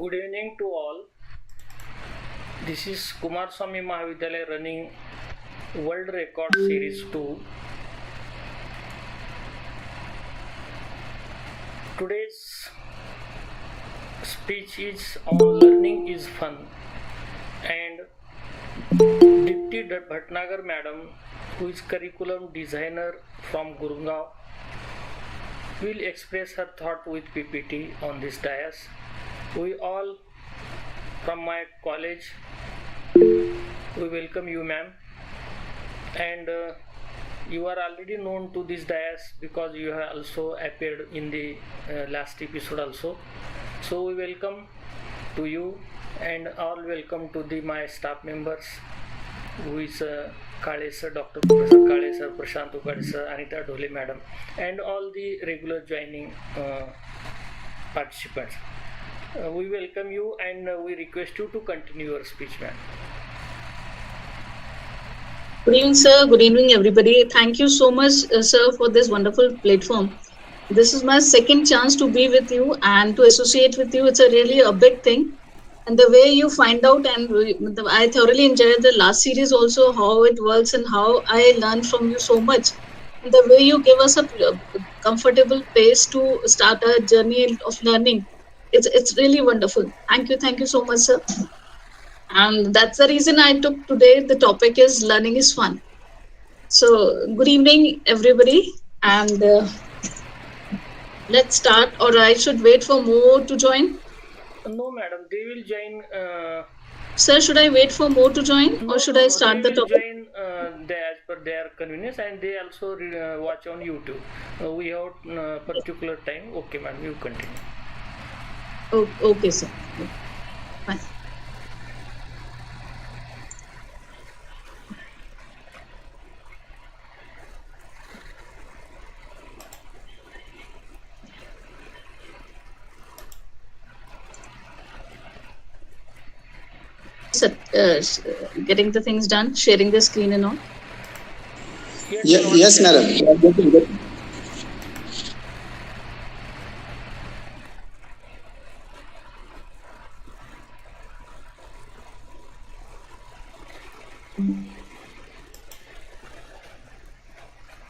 Good evening to all. This is Kumarswami Mahavidyalaya running World Record Series 2. Today's speech is on learning is fun, and Deepti Bhatnagar madam, who is curriculum designer from Gurgaon, will express her thought with PPT on this dais. We all from my college, we welcome you, ma'am, and you are already known to this dais because you have also appeared in the last episode also. So we welcome to you and all welcome to my staff members, who is Kale sir, Dr. Professor Kale sir, Prashant Ukade sir, Anita Dhole madam, and all the regular joining participants. We welcome you and we request you to continue your speech, ma'am. Good evening, sir. Good evening, everybody. Thank you so much, sir, for this wonderful platform. This is my second chance to be with you and to associate with you. It's really a big thing. And the way you find out, and I thoroughly enjoyed the last series also, how it works and how I learned from you so much. And the way you give us a comfortable place to start a journey of learning. It's really wonderful. Thank you so much, sir. And that's the reason I took today. The topic is learning is fun. So good evening, everybody, and let's start. Or I should wait for more to join. No, madam, they will join. Sir, should I wait for more to join, or should I start the topic? Join as per their convenience, and they also watch on YouTube. We have particular time. Okay, madam, you continue. Okay, sir. Fine. Getting the things done, sharing the screen and all. Yes, madam.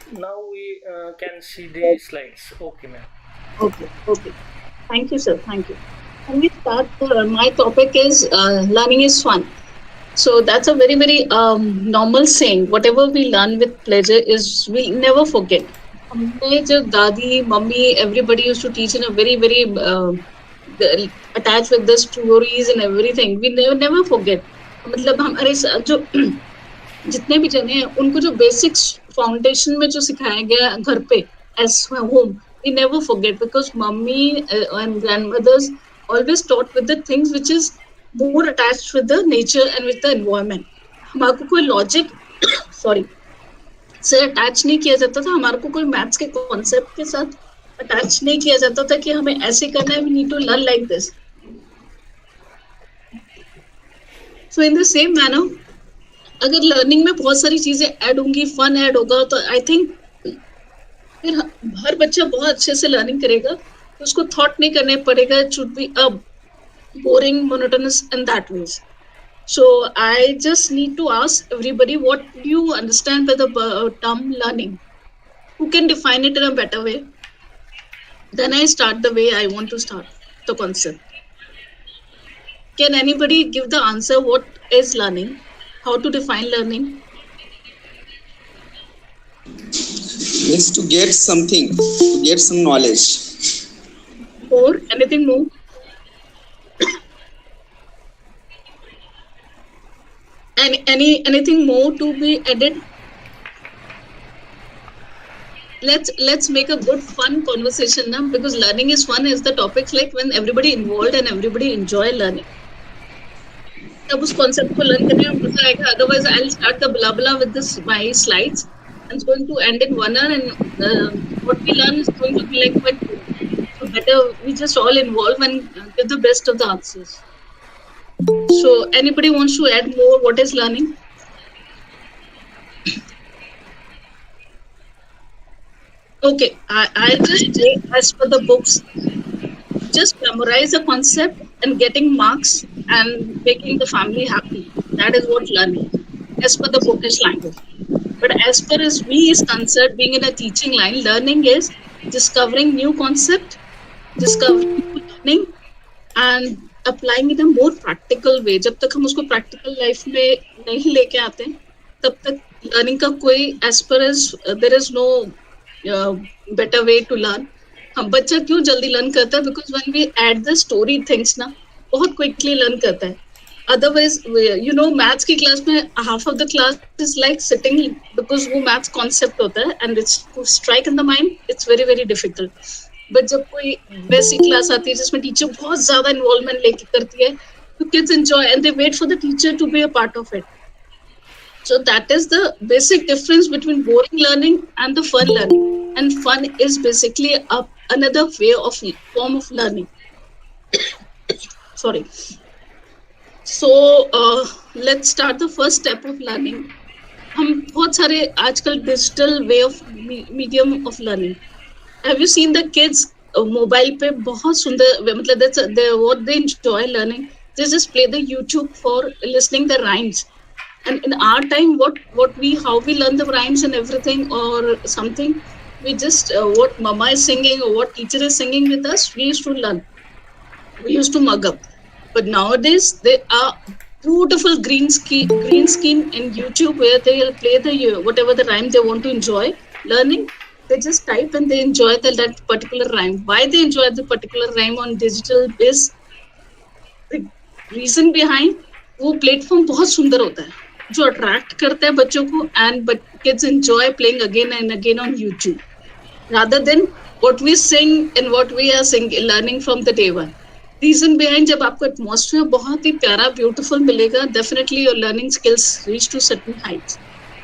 Now we can see the slides. Okay, ma'am. Okay. Thank you, sir. Thank you. When we start, my topic is learning is fun. So that's a very, very normal saying. Whatever we learn with pleasure is we never forget. Dadi, mummy, everybody used to teach in a very, very attached with the stories and everything. We never forget. मतलब हमारे जो जितने भी जने हैं उनको जो basics foundation में जो सिखाया गया घर पे as home, we never forget because mummy and grandmothers always taught with the things which is more attached with the nature and with the environment. हमारे को कोई लॉजिक से अटैच नहीं किया जाता था, हमारे को कोई मैथ्स के कॉन्सेप्ट के साथ अटैच नहीं किया जाता था कि हमें ऐसे करना है, we need to learn like this. So in the same manner, अगर लर्निंग में बहुत सारी चीजें ऐड होंगी, फन ऐड होगा, तो आई थिंक फिर हर बच्चा बहुत अच्छे से लर्निंग करेगा. तो उसको थॉट नहीं करने पड़ेगा. It should be a boring, monotonous in that ways. So I just need to ask everybody, what do you understand by the term learning? Who can define it in a better way? Then I start the way I want to start the concept. Can anybody give the answer? What is learning? How to define learning? Means to get something, to get some knowledge. Or anything more? Anything more to be added? Let's make a good fun conversation now, because learning is fun is the topic, like when everybody involved and everybody enjoy learning. तब उस concept को learn करने में मजा आएगा. Otherwise I'll start the blah blah with this my slides and it's going to end in 1 hour, and what we learn is going to be like quite good. So better we just all involve and give the best of the answers. So anybody wants to add more? What is learning? Okay, I'll just say as per the books, just memorize a concept and getting marks and making the family happy. That is what learning, as per the bookish language. But as far as we is concerned, being in a teaching line, learning is discovering new concept, discovering new learning, and applying in a more practical way. जब तक हम उसको practical life में नहीं लेके आते हैं, तब तक learning का कोई, as far as there is no better way to learn. हम बच्चा क्यों जल्दी लर्न करता है? Because when we add the story things ना, बहुत क्विकली लर्न करता है. अदरवाइज यू नो मैथ्स की क्लास में half of the class is like sitting, because वो मैथ्स कॉन्सेप्ट होता है and it's strike in the mind, it's very very difficult. But जब कोई बेसिक क्लास आती है जिसमें टीचर बहुत ज्यादा इन्वॉल्वमेंट लेके करती है, तो kids enjoy and they wait for the teacher to be a part of it. So that is the basic difference between boring learning and the fun learning. And fun is basically another way of form of learning. Sorry. So let's start the first step of learning. हम बहुत सारे आजकल digital way of medium of learning. Have you seen the kids mobile पे बहुत सुंदर, मतलब that's what they enjoy learning. They just play the YouTube for listening the rhymes. And in our time, how we learn the rhymes and everything or something, we just what mama is singing or what teacher is singing with us, we used to learn. We used to mug up. But nowadays, there are beautiful green screen in YouTube where they will play the whatever the rhyme they want to enjoy learning. They just type and they enjoy that particular rhyme. Why they enjoy the particular rhyme on digital is the reason behind. वो platform बहुत सुंदर होता है जो attract करता है बच्चों को, and kids enjoy playing again and again on YouTube rather than what we sing and what we are learning from the day one. Reason behind, जब आपको एटमॉस्फेयर बहुत ही प्यारा ब्यूटीफुल मिलेगा, definitely your learning skills reach to certain heights.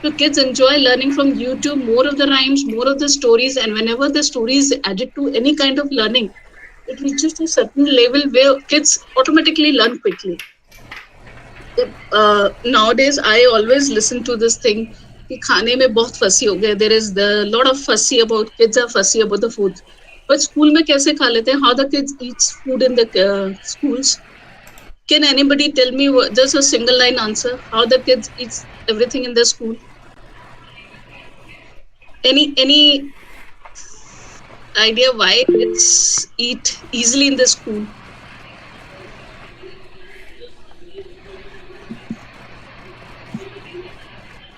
So kids enjoy learning from YouTube, more of the rhymes, more of the stories, and whenever the story is added to any kind of learning, it reaches to a certain level where kids automatically learn quickly. Nowadays I always listen to this thing कि खाने में बहुत फसी हो गए. There is the lot of fussy about, kids are fussy about the food. But school में कैसे खा लेते हैं? How the kids eat food in the schools? Can anybody tell me just a single line answer how the kids eat everything in the school? Any idea why kids eat easily in the school?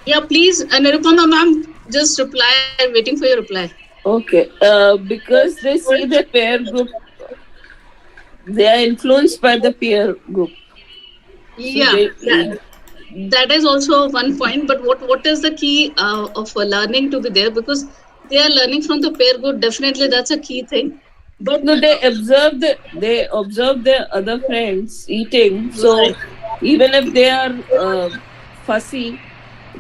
Yeah, please, Nirupama ma'am, just reply. I'm waiting for your reply. Okay, because they see the peer group, they are influenced by the peer group. So Yeah, that is also one point. But what is the key of learning to be there? Because they are learning from the peer group. Definitely, that's a key thing. But no, they observe their other friends eating. So even if they are fussy,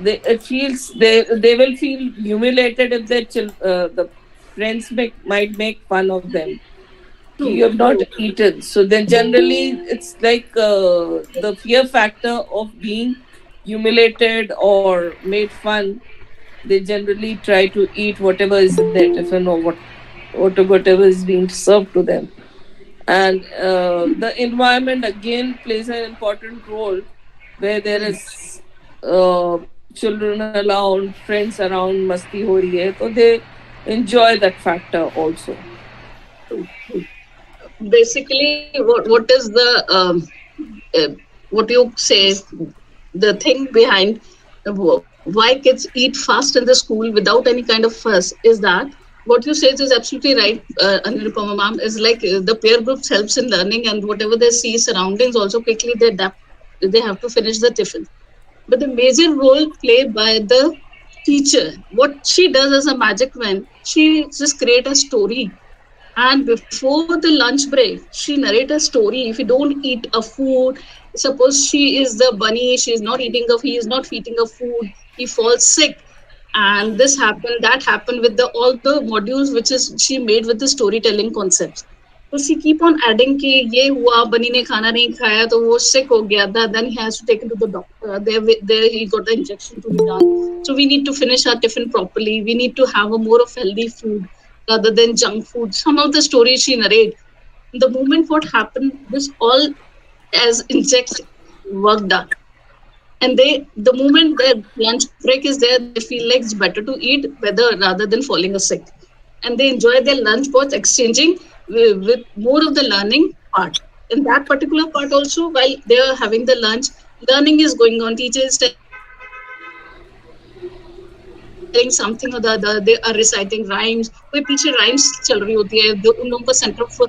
they will feel humiliated if the friends might make fun of them. You have not eaten. So then generally it's like the fear factor of being humiliated or made fun. They generally try to eat whatever is in their tiffin or whatever is being served to them. And the environment again plays an important role, where there is children around, friends around, masti ho rahi hai, so they enjoy that factor also. Basically, what is the what you say, the thing behind why kids eat fast in the school without any kind of fuss is that what you say is absolutely right, Anirupama ma'am, is like the peer groups helps in learning, and whatever they see surroundings also quickly they adapt. They have to finish the tiffin. But the major role played by the teacher, what she does as a magic wand, she just create a story. And before the lunch break, she narrate a story. If you don't eat a food, suppose she is the bunny, he is not eating a food, he falls sick, and this happened, that happened with all the modules which is she made with the storytelling concepts. So she keep on adding कि ये हुआ, bunny ने खाना नहीं खाया तो वो sick हो गया, then he has to take him to the doctor. There he got the injection to be done. So we need to finish our tiffin properly. We need to have a more of healthy food rather than junk food. Some of the stories she narrate. The moment what happened, this all as inject work done. And the moment their lunch break is there, they feel like it's better to eat whether rather than falling a sick. And they enjoy their lunch both exchanging with more of the learning part. In that particular part also, while they are having the lunch, learning is going on. Teacher is telling something or the other. They are reciting rhymes. कोई पीछे rhymes चल रही होती है, उन लोगों का center of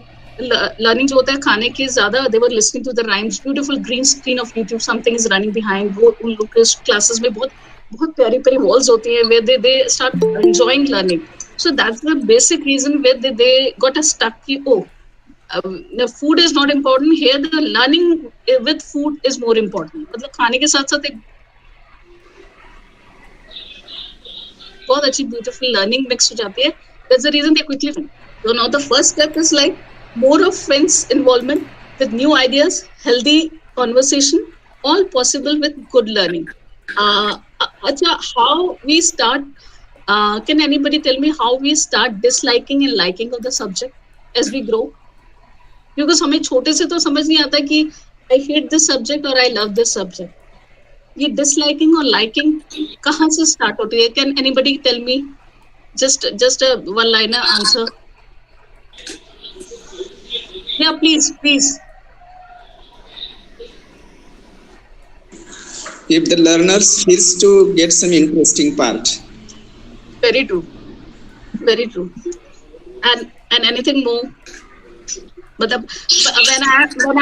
learning जो होता है खाने की ज्यादा, they were listening to the rhymes. Beautiful green screen of YouTube, something is running behind. वो उन लोग के classes में बहुत बहुत प्यारी प्यारी walls होती है where they start enjoying learning. So that's the basic reason where they got a stuck ki, oh, the food is not important here, the learning with food is more important. मतलब खाने के साथ साथ एक बहुत अच्छी beautiful learning mix हो जाती है. That's the reason they quickly find. So now the first step is like more of friends involvement with new ideas, healthy conversation, all possible with good learning. Acha, how we start? Can anybody tell me how we start disliking and liking of the subject as we grow? Because हमें छोटे से तो समझ नहीं आता कि I hate this subject or I love this subject. ये disliking और liking कहाँ से start होती है? Can anybody tell me? Just a one-liner answer. Yeah, please. If the learners feels to get some interesting part. Very true. And anything more? But when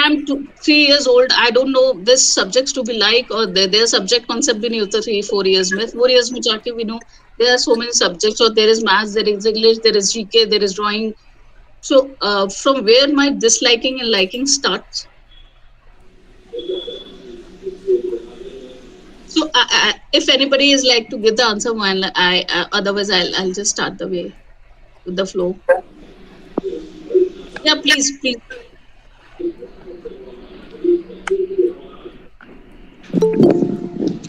I'm 3 years old, I don't know this subjects to be like, or their subject concept भी नहीं होता 3-4 years में. 4 years में जाके we know there are so many subjects. So there is maths, there is English, there is GK, there is drawing. So from where my disliking and liking starts? So if anybody is like to give the answer, while otherwise I'll just start the way with the flow. Yeah, please.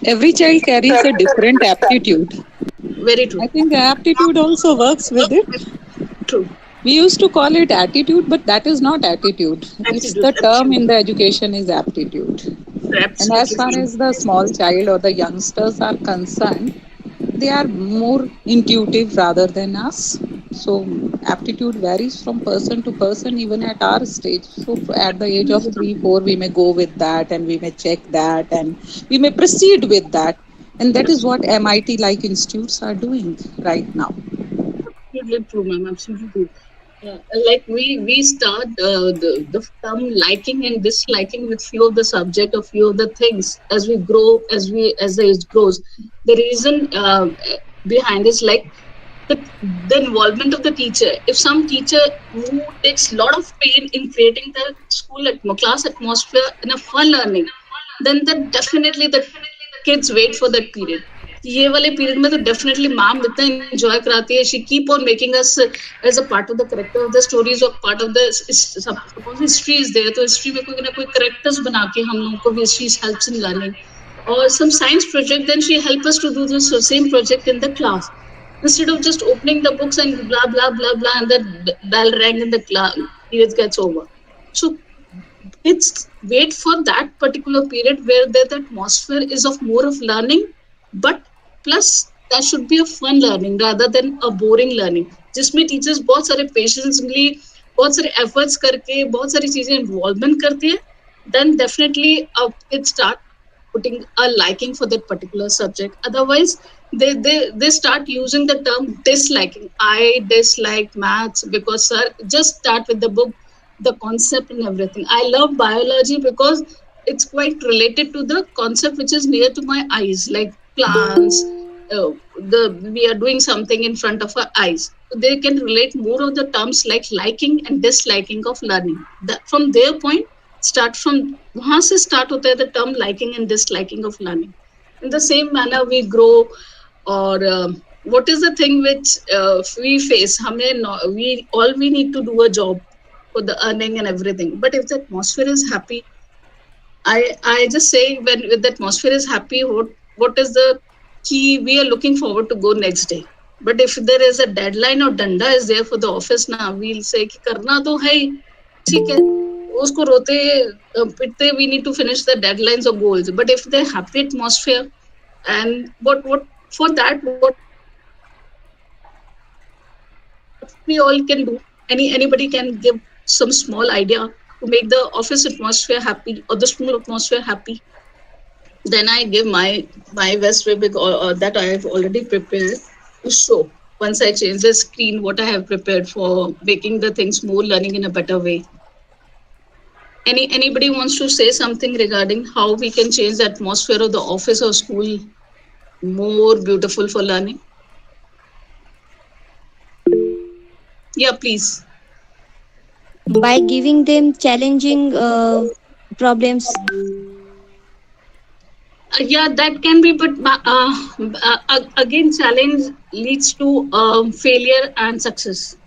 Every child carries a different aptitude. Very true. I think aptitude also works with it. True. We used to call it attitude, but that is not attitude. It's the term in the education is aptitude. And as far as the small child or the youngsters are concerned, they are more intuitive rather than us. So aptitude varies from person to person, even at our stage. So at the age of 3-4, we may go with that and we may check that and we may proceed with that. And that is what MIT-like institutes are doing right now. Absolutely true, ma'am. Absolutely true. Like we start the term liking and disliking with few of the subject or few of the things as we grow, as the age grows. The reason behind is like the involvement of the teacher. If some teacher who takes a lot of pain in creating the class atmosphere in a fun learning, then definitely the kids wait for that period. ये वाले period में तो definitely ma'am इतना enjoy कराती है. She keep on making us as a part of the character of the stories और part of the suppose history is there, तो history में कोई ना कोई करेक्टर्स बना के हम लोगों को भी हिस्ट्री हेल्प्स इन लर्निंग. और some science project, then she help us to do the same project in the class instead of just opening the books and blah blah blah blah and the bell rang and the period gets over. So it's wait for that particular period where the atmosphere is of more of learning, but plus that should be a fun learning rather than a boring learning, जिसमें teachers बहुत सारे patiently बहुत सारे efforts करके बहुत सारी चीजें involvement करती है. then definitely kids start putting a liking for that particular subject. Otherwise they start using the term disliking. I dislike maths because sir, just start with the book, the concept and everything. I love biology because it's quite related to the concept which is near to my eyes, like plants. We are doing something in front of our eyes. They can relate more of the terms like liking and disliking of learning. That from their point start, from वहाँ से start होता है the term liking and disliking of learning. In the same manner we grow. Or what is the thing which we face? We need to do a job for the earning and everything. But if the atmosphere is happy, I just say when the atmosphere is happy, what is the key? We are looking forward to go next day. But if there is a deadline or danda is there for the office now, we'll say कि करना तो है. ठीक है, उसको रोते पिटते we need to finish the deadlines or goals, but if they happy atmosphere and what for that what we all can do, anybody can give some small idea to make the office atmosphere happy or the school atmosphere happy. Then I give my best way that I have already prepared to show. Once I change the screen, what I have prepared for making the things more learning in a better way. Anybody wants to say something regarding how we can change the atmosphere of the office or school more beautiful for learning? Yeah, please. By giving them challenging problems. Yeah, that can be, but again, challenge leads to failure and success.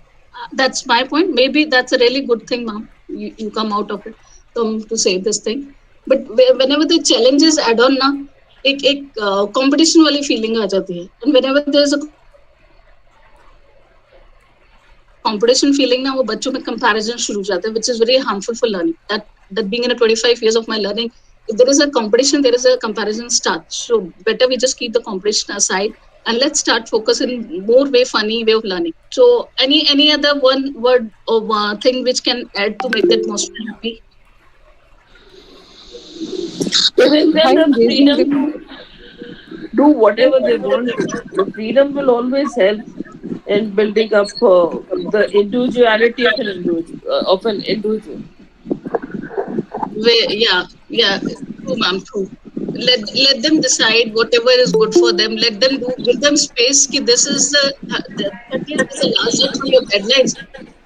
That's my point. Maybe that's a really good thing, ma'am. You come out of it, come to say this thing. But whenever the challenges add on, na, एक competition वाली feeling आ जाती है. And whenever there's a competition feeling, ना वो बच्चों में comparison शुरू हो जाता है, which is very harmful for learning. That being in a 25 years of my learning, if there is a competition, there is a comparison start. So better we just keep the competition aside and let's start focusing more funny way of learning. So any other one word or thing which can add to make the atmosphere happy? Giving them the freedom to do whatever they want to. The freedom will always help in building up the individuality of an individual. Yeah, true, ma'am, true. Let them decide whatever is good for them. Let them do. Give them space. Ki this is the 30th is the last day for your deadlines.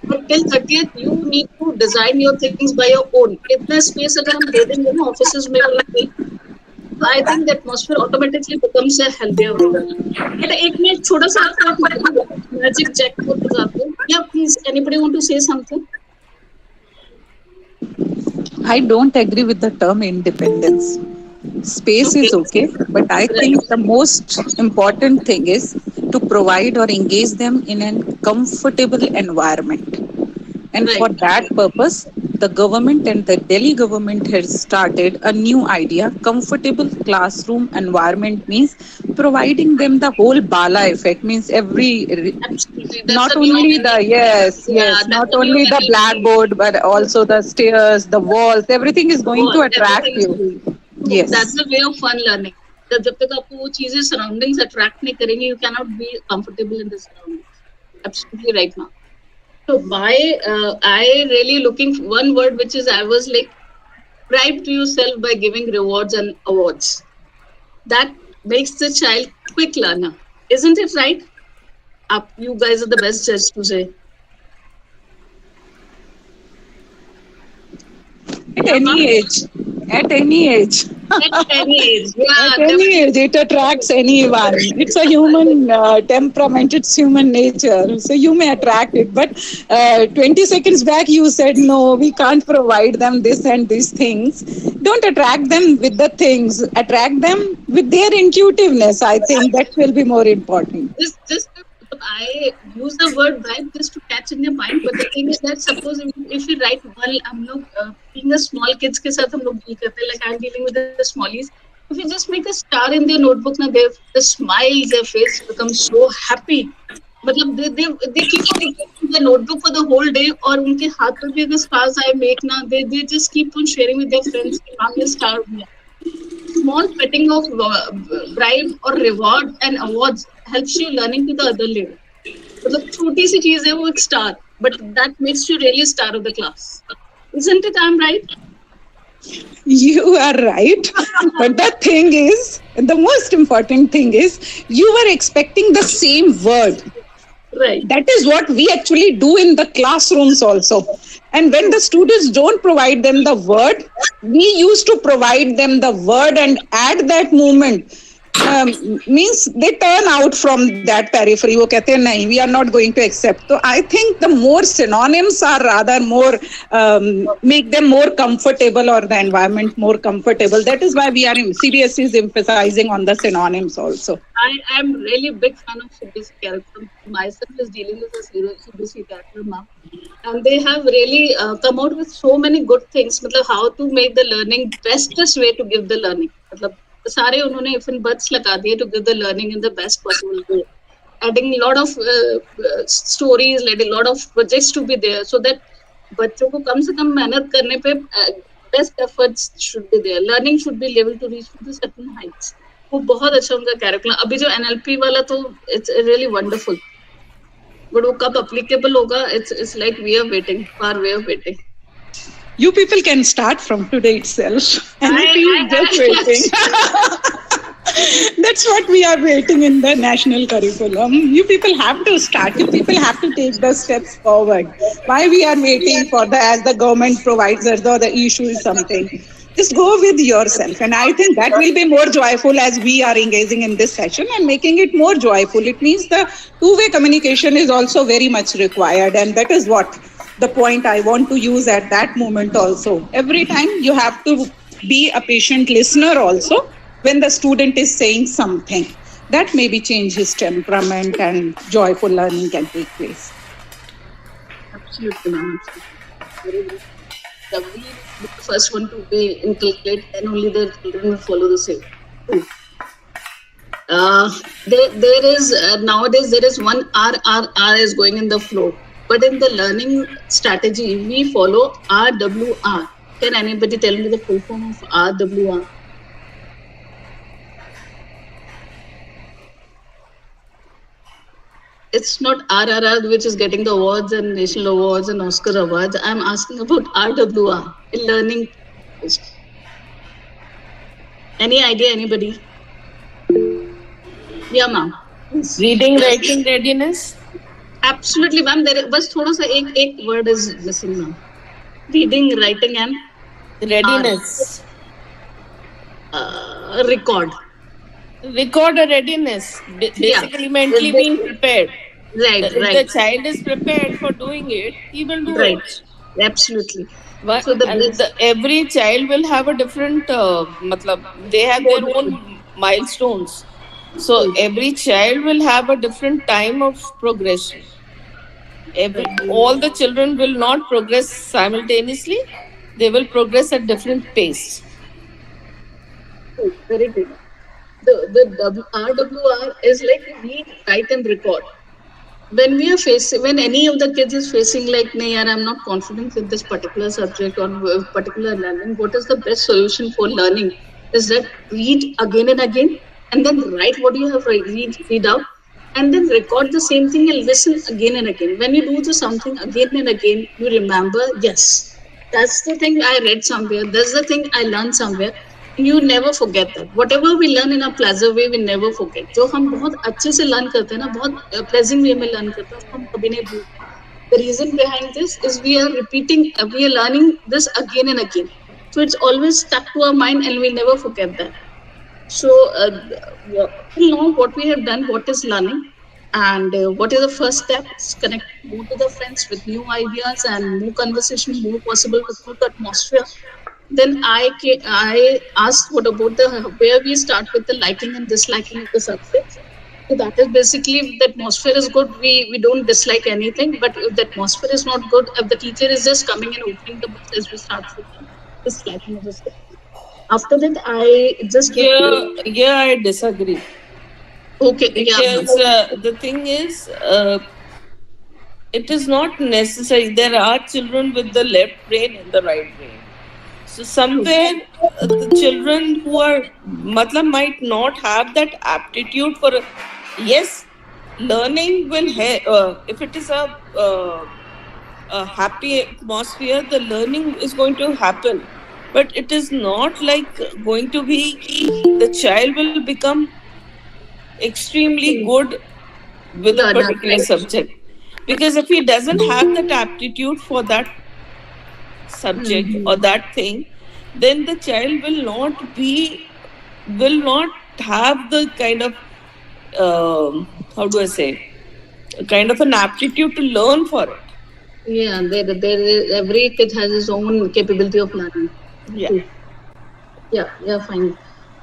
But till 30th, you need to design your things by your own. इतना space अगर हम दे देंगे ना offices में तो I think the atmosphere automatically becomes a healthier one. But एक minute छोटा सा magic check को बताते हैं. Yeah, please. Anybody want to say something? I don't agree with the term independence. Space is okay, but I think the most important thing is to provide or engage them in a comfortable environment. And for that purpose, the government and the Delhi government has started a new idea. Comfortable classroom environment means providing them the whole Bala effect, means not only the blackboard, but also the stairs, the walls, everything is going to attract you. Yes. That's the way of fun learning. जब तक आपको वो चीजें surroundings attract नहीं करेंगी, you cannot be comfortable in the surroundings. Absolutely right, ma'am. So I really looking for one word which is I was like, bribe to yourself by giving rewards and awards. That makes the child quick learner, isn't it right? You guys are the best judge to say. At any age. At any age. At any age. Yeah, at any age, it attracts anyone. It's a human temperament, it's human nature. So you may attract it. But 20 seconds back, you said, no, we can't provide them this and these things. Don't attract them with the things. Attract them with their intuitiveness. I think that will be more important. I use the word bribe just to catch in your mind, but the thing is that suppose if you write well, हम लोग being a small kids के साथ हम लोग deal करते हैं, like I'm dealing with the smallies. If you just make a star in their notebook, ना the smiles, their face becomes so happy. मतलब they keep on looking the notebook for the whole day, और उनके हाथ पर भी अगर stars आए make ना, they just keep on sharing with their friends कि माँ ने star दिया. Small petting of bribe or reward and awards helps you learning to the other level. मतलब छोटी सी चीज है वो एक star, but that makes you really star of the class. Isn't it? I'm right? You are right. But the thing is, the most important thing is, you were expecting the same word. Right. That is what we actually do in the classrooms also. And when the students don't provide them the word, we used to provide them the word and add that movement. means they turn out from that periphery. वो कहते हैं नहीं, we are not going to accept. So I think the more synonyms are rather more make them more comfortable, or the environment more comfortable. That is why we are CBSE is emphasizing on the synonyms also. I am really a big fan of CBSE curriculum. Myself is dealing with a CBSE curriculum now. And they have really come out with so many good things. मतलब how to make the learning bestest way to give the learning. मतलब सारे उन्होंने if and buts लगा दिए to give the learning in the best possible way. Adding a lot of stories, letting a lot of projects to be there, so that बच्चों को कम से कम मेहनत करने पे best efforts should be there. Learning should be able to reach to the certain heights. वो बहुत अच्छा उनका कैरिकुलम. अभी जो NLP वाला तो it's really wonderful. But वो कब applicable होगा? It's like we are waiting, far way of waiting. You people can start from today itself. NLP is just waiting. That's what we are waiting in the national curriculum. You people have to start. You people have to take the steps forward. Why we are waiting for as the government provides us, or the issue is something. Just go with yourself. And I think that will be more joyful as we are engaging in this session and making it more joyful. It means the two-way communication is also very much required. And that is what the point I want to use at that moment also. Every time you have to be a patient listener also when the student is saying something. That maybe change his temperament and joyful learning can take place. Absolutely, ma'am. Very good. We the first one to be inculcated, and only the children will follow the same. There is nowadays there is one RRR is going in the flow, but in the learning strategy we follow RWR. Can anybody tell me the full form of RWR? It's not RRR which is getting the awards and national awards and Oscar awards. I'm asking about RWR in learning. Any idea, anybody? Yeah, ma'am. Reading, writing readiness. Absolutely, ma'am. There was thoda sa ek word is missing, ma'am. Reading, writing, and readiness. Record. Record a readiness. Basically, mentally being prepared. Right. If the child is prepared for doing it, he will do it. Absolutely. But so every child will have a different, they have their own milestones. So every child will have a different time of progression. All the children will not progress simultaneously. They will progress at different pace. Very good. The RWR is like read, write, and record. When we are when any of the kids is facing like, "Nee, yaar, I'm not confident with this particular subject or particular learning," what is the best solution for learning? Is that read again and again, and then write what you have read out, and then record the same thing and listen again and again. When you do something again and again, you remember, yes, that's the thing I read somewhere. That's the thing I learned somewhere. You never forget that. Whatever we learn in a pleasant way, we never forget. जो हम बहुत अच्छे से learn करते हैं ना, बहुत pleasant way में learn करते हैं, हम कभी नहीं भूलते. The reason behind this is we are learning this again and again. So it's always stuck to our mind, and we'll never forget that. So till now, what we have done, what is learning, and what is the first step? Is connect more to the friends with new ideas and more conversation, more possible with good atmosphere. Then I asked what about where we start with the liking and disliking of the subject. So that is basically, if the atmosphere is good, we don't dislike anything. But if the atmosphere is not good, if the teacher is just coming and opening the books, as we start with disliking of the subject. After that, I just I disagree. Okay, because the thing is, it is not necessary. There are children with the left brain and the right brain. So somewhere the children who are might not have that aptitude for yes, learning will if it is a happy atmosphere, the learning is going to happen. But it is not like going to be the child will become extremely good with a particular subject. Because if he doesn't have that aptitude for that subject or that thing, then the child will not have the kind of how do I say, kind of an aptitude to learn for it. Yeah, every kid has his own capability of learning. Yeah, fine.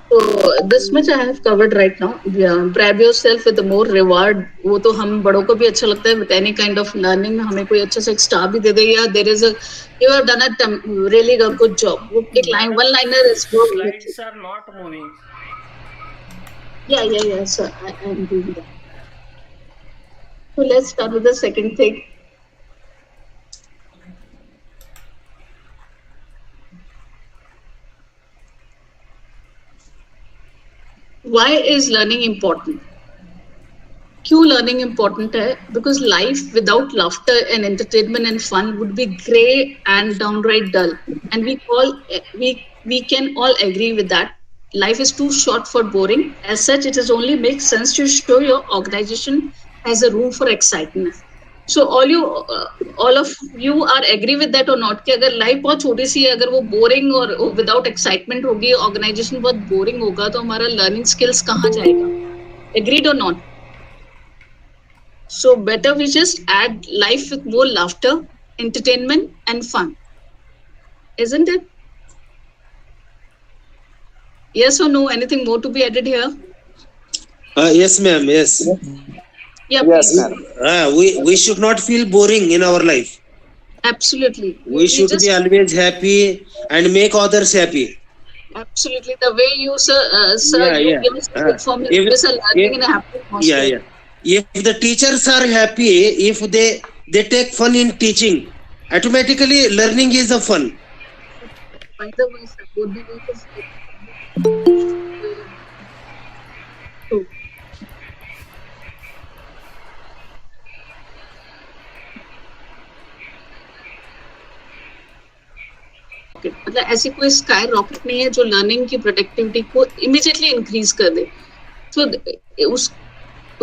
So this much I have covered right now. Yeah, bribe yourself with more reward. वो तो हम बड़ों को भी अच्छा लगता है. With any kind of learning, हमें कोई अच्छा सा एक star भी दे दे या there is a you have done a really a good job. वो एक line one liner is good. Slides are not moving. Yeah, sir. I am doing that. So let's start with the second thing. Why is learning important? क्यों learning important है? Because life without laughter and entertainment and fun would be grey and downright dull. And we can all agree with that. Life is too short for boring. As such, it is only makes sense to show your organization has a room for excitement. So all of you are agree with that or not? कि अगर life बहुत छोटी सी है, अगर वो boring और without excitement होगी, organization बहुत boring होगा, तो हमारा learning skills कहाँ जाएगा? Agreed or not? So better we just add life with more laughter, entertainment, and fun. Isn't it? Yes or no? Anything more to be added here? Yes, ma'am. Yes. Yeah, Yes, please. ma'am. We should not feel boring in our life. Absolutely. We should be always happy and make others happy. Absolutely. The way you, sir, you give us platform is a learning in a happy atmosphere. Yeah. If the teachers are happy, if they take fun in teaching, automatically learning is a fun. By the way, sir, both the way is true. मतलब ऐसी कोई sky rocket नहीं है जो learning की productivity को immediately increase कर दे. तो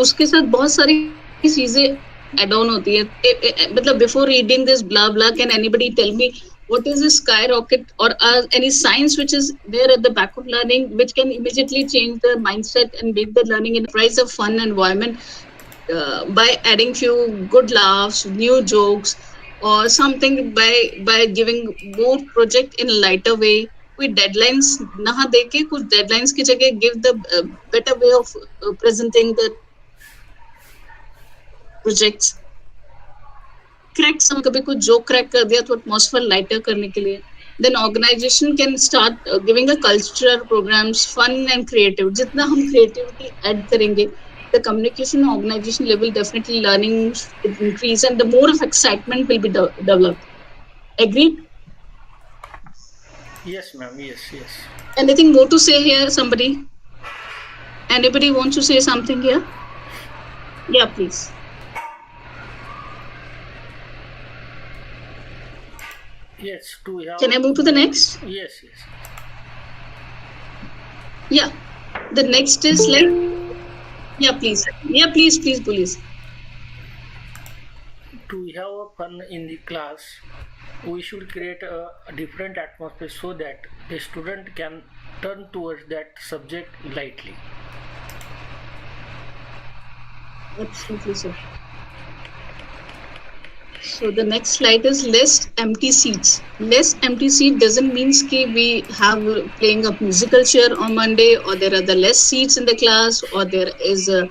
उसके साथ बहुत सारी चीजें एड ऑन होती है. मतलब before reading this blah blah, can anybody tell me what is a skyrocket or any science which is there at the back of learning which can immediately change the mindset and make the learning in a price of fun environment by adding few good laughs, new jokes, or something by giving more project in lighter way. कोई deadlines ना देके कुछ deadlines की जगह give the better way of presenting the projects. Crack some कभी कुछ joke crack कर दिया तो एटमॉस्फेयर लाइटर करने के लिए. Then organisation can start giving a cultural programs fun and creative. जितना हम क्रिएटिविटी ऐड करेंगे, the communication organisation level definitely learning increase and the more of excitement will be developed. Agreed? Yes, ma'am. Yes. Anything more to say here? Anybody wants to say something here? Yeah, please. Yes, to have. Can I move to the next? Yes. Yeah, the next is like, yeah, please, please. To have a fun in the class, we should create a different atmosphere so that the student can turn towards that subject lightly. Absolutely, sir. So the next slide is less empty seats. Less empty seat doesn't mean that we have playing a musical chair on Monday, or there are the less seats in the class, or there is a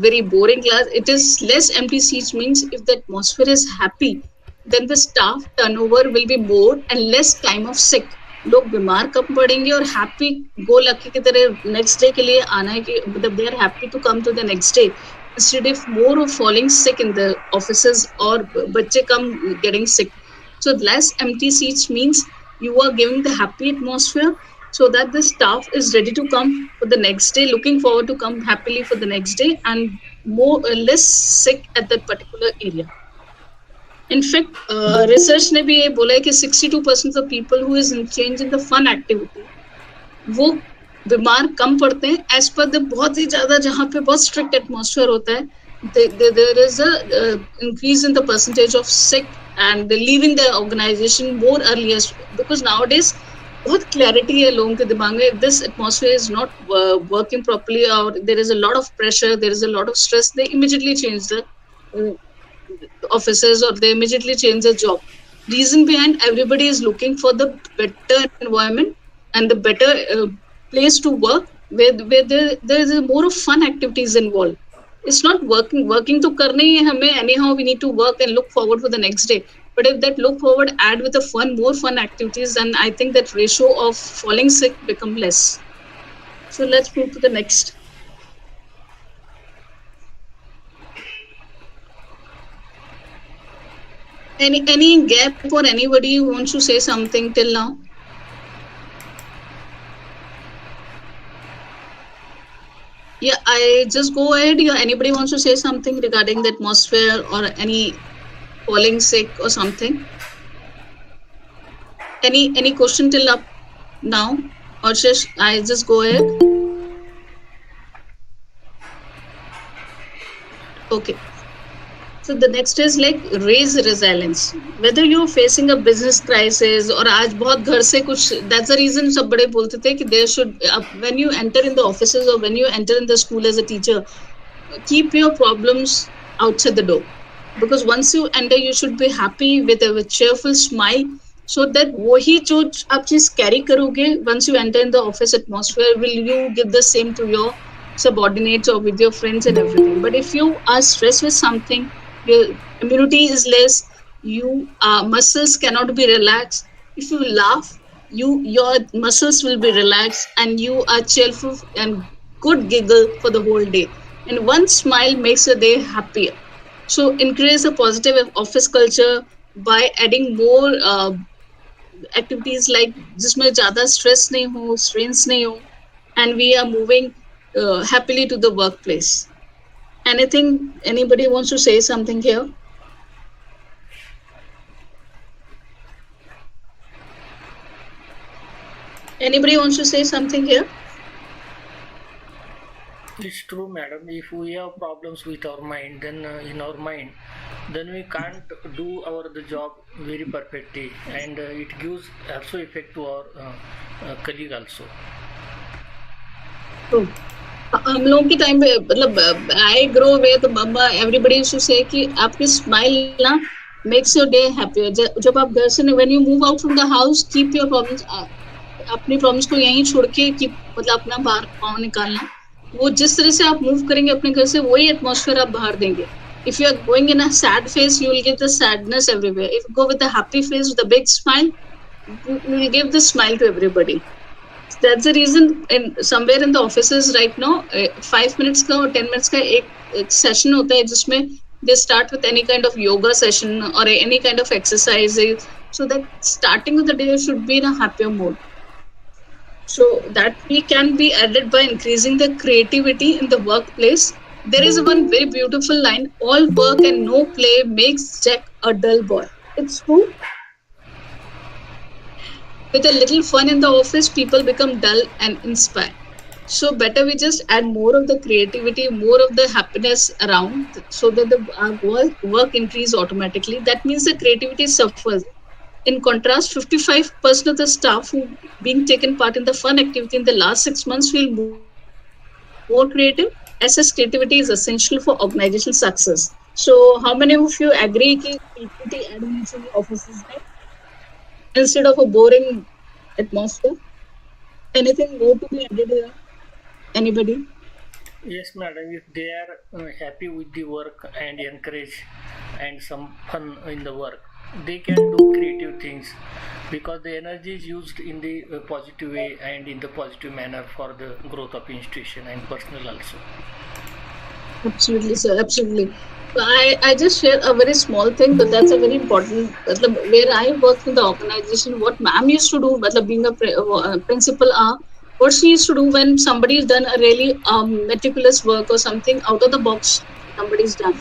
very boring class. It is less empty seats means if the atmosphere is happy, then the staff turnover will be more and less time of sick. लोग बीमार कम पड़ेंगे और happy go lucky की तरह next day के लिए आना है कि मतलब they are happy to come to the next day instead of more of falling sick in the offices or बच्चे come getting sick. So less empty seats means you are giving the happy atmosphere so that the staff is ready to come for the next day, looking forward to come happily for the next day and less sick at that particular area. In fact, research ने भी ये बोला है कि 62% of people who is engaged in the fun activity वो बीमार कम पड़ते हैं एज पर द बहुत ही ज्यादा जहाँ पे बहुत स्ट्रिक्ट एटमॉस्फेयर होता है. There is a increase in the percentage of sick and leaving the organization more earlier because nowadays बहुत क्लैरिटी है लोगों के दिमाग में. This atmosphere is not working properly, or there is a lot of pressure, there is a lot of stress. They immediately change the uh, offices, or they immediately change the job. Reason behind, everybody is looking for the better environment and the better place to work, where there is more of fun activities involved. It's not working to karna hi hai hame, anyhow we need to work and look forward for the next day. But if that look forward add with a more fun activities, then I think that ratio of falling sick become less. So let's move to the next. Any gap, or anybody who wants to say something till now? Yeah, I just go ahead. Yeah, anybody wants to say something regarding the atmosphere or any falling sick or something? Any question till up now? Or I just go ahead? Okay. So the next is like raise resilience. Whether you're facing a business crisis or आज बहुत घर से कुछ, that's the reason सब बड़े बोलते थे कि there should, when you enter in the offices or when you enter in the school as a teacher, keep your problems outside the door, because once you enter you should be happy with a cheerful smile, so that वही जो आप चीज carry करोगे once you enter in the office atmosphere, will you give the same to your subordinates or with your friends and everything. But if you are stressed with something, your immunity is less, you muscles cannot be relaxed. If you laugh, your muscles will be relaxed and you are cheerful and good giggle for the whole day, and one smile makes a day happier. So increase a positive office culture by adding more activities like जिसमें ज़्यादा stress नहीं हो, strains नहीं हो, and we are moving happily to the workplace. Anything, anybody wants to say something here? Anybody wants to say something here? It's true, madam. If we have problems with our mind, then in our mind, then we can't do our the job very perfectly, and it gives also effect to our colleague also. True. हम लोगों के time पे मतलब I grow वे तो मम्मा everybody used to से कि आपकी smile ना मेक्स योर डे हैप्पियर. जब आप घर से when you move out from the house, keep your problems, अपनी प्रॉब्लम्स को यहीं छोड़ के कीप, मतलब अपना बाहर पाँव निकालना. वो जिस तरह से आप मूव करेंगे अपने घर से, वही एटमॉस्फेयर आप बाहर देंगे. If you are going in a sad phase, you will give the sadness everywhere. If you go with a happy face with a big smile, you will give the smile to everybody. That's the reason in somewhere in the offices right now 5 minutes का और 10 minutes का एक session होता है जिसमें they start with any kind of yoga session or any kind of exercise, so that starting of the day should be in a happier mode. So that we can be added by increasing the creativity in the workplace. There is one very beautiful line: all work and no play makes Jack a dull boy. It's true. With a little fun in the office, people become dull and inspired. So better we just add more of the creativity, more of the happiness around, so that our work increase automatically. That means the creativity suffers. In contrast, 55% of the staff who being taken part in the fun activity in the last 6 months feel more creative. As creativity is essential for organizational success. So how many of you agree that creativity adding into the offices instead of a boring atmosphere? Anything more to be added here? Anybody? Yes, madam. If they are happy with the work and encourage and some fun in the work, they can do creative things, because the energy is used in the positive way and in the positive manner for the growth of institution and personal also. Absolutely, sir. Absolutely. So I just share a very small thing, but that's a very important. Where I worked in the organization, what ma'am used to do, being a principal, what she used to do when somebody's done a really meticulous work or something out of the box, somebody's done.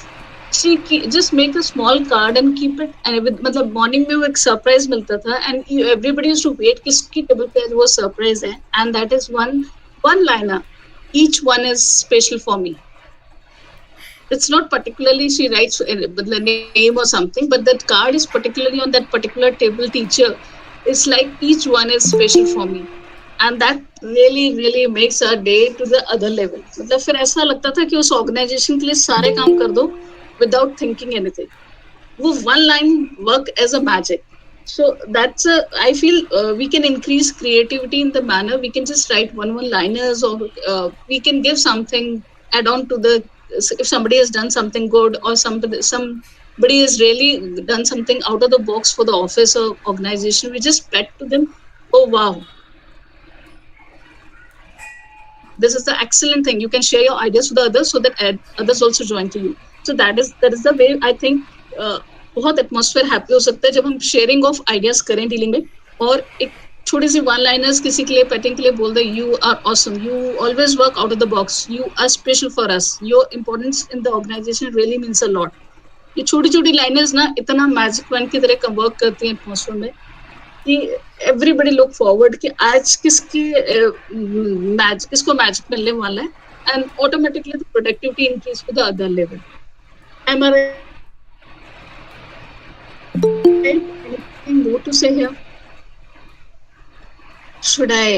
She just make a small card and keep it, and with मतलब morning में वो एक surprise मिलता था, and everybody used to wait किसकी table पे वो surprise है, and that is one liner. Each one is special for me. It's not particularly she writes the name or something, but that card is particularly on that particular table teacher it's like each one is special for me, and that really makes our day to the other level. मतलब फिर ऐसा लगता था कि उस organisation के लिए सारे काम कर दो without thinking anything. वो one line work as a magic. So that's I feel we can increase creativity in the manner we can just write one liners, or we can give something, add on to the, if somebody has done something good, or somebody has really done something out of the box for the office or organization, we just pet to them, oh wow, this is the excellent thing. You can share your ideas with others so that others also join to you. So that is the way I think बहुत atmosphere happy हो सकता है जब हम sharing of ideas करें dealing में. और एक छोटी सी वन लाइनर्स किसी के लिए पेटिंग के लिए बोल दे, you are awesome, you always work out of the box, you are special for us, your importance in the organization really means a lot. ये छोटी छोटी लाइनर्स ना इतना मैजिक वन की तरह वर्क करती हैं एटमॉस्फेयर में कि एवरीबडी लुक फॉरवर्ड कि आज किसको मैजिक मिलने वाला है, and automatically the productivity increase to the other level. Anything more to say here? Should I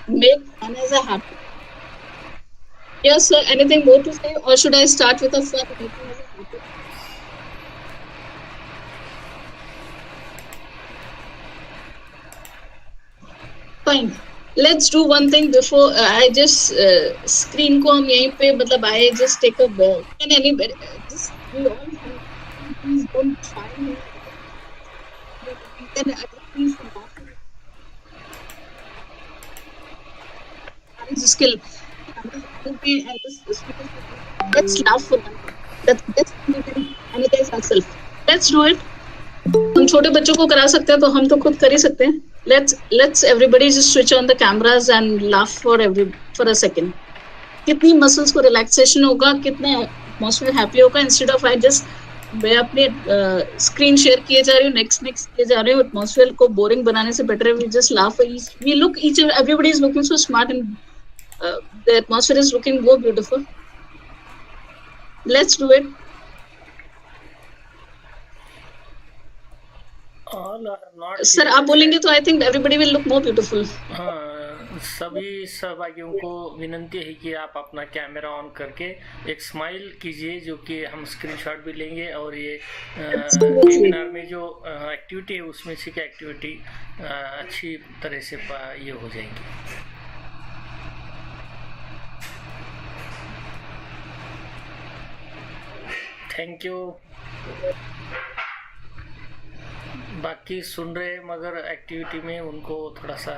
make fun as a habit? Yes, sir. Anything more to say, or should I start with a fun making as a habit? Fine. Let's do one thing before I just screen को हम यहीं पे मतलब I just take a ball. Can anybody just we all please don't try me. Then please skill. Let's laugh for them. That's best we can analyze ourselves. Let's do it. हम छोटे बच्चों को करा सकते हैं तो हम तो खुद कर ही सकते हैं. Let's everybody just switch on the cameras and laugh for a second. कितनी मसल्स को रिलैक्सेशन होगा, कितना एटमॉस्फेयर हैप्पी होगा. इंस्टेड ऑफ आई जस्ट मैं अपने स्क्रीन शेयर किए जा रही हूँ, नेक्स्ट किए जा रही हूँ, एटमॉस्फेयर को बोरिंग बनाने से बेटर है we just laugh. We look each everybody is looking so smart and the atmosphere is looking more beautiful. Let's do it. Sir आप बोलेंगे तो I think everybody will look more beautiful. सभी सहभागियों को विनंती है कि आप अपना कैमरा ऑन करके एक स्माइल कीजिए, जो कि हम स्क्रीनशॉट भी लेंगे और ये वेबिनार में जो एक्टिविटी है उसमें से एक्टिविटी अच्छी तरह से ये हो जाएगी. Thank you. बाकी सुन रहे मगर एक्टिविटी में उनको थोड़ा सा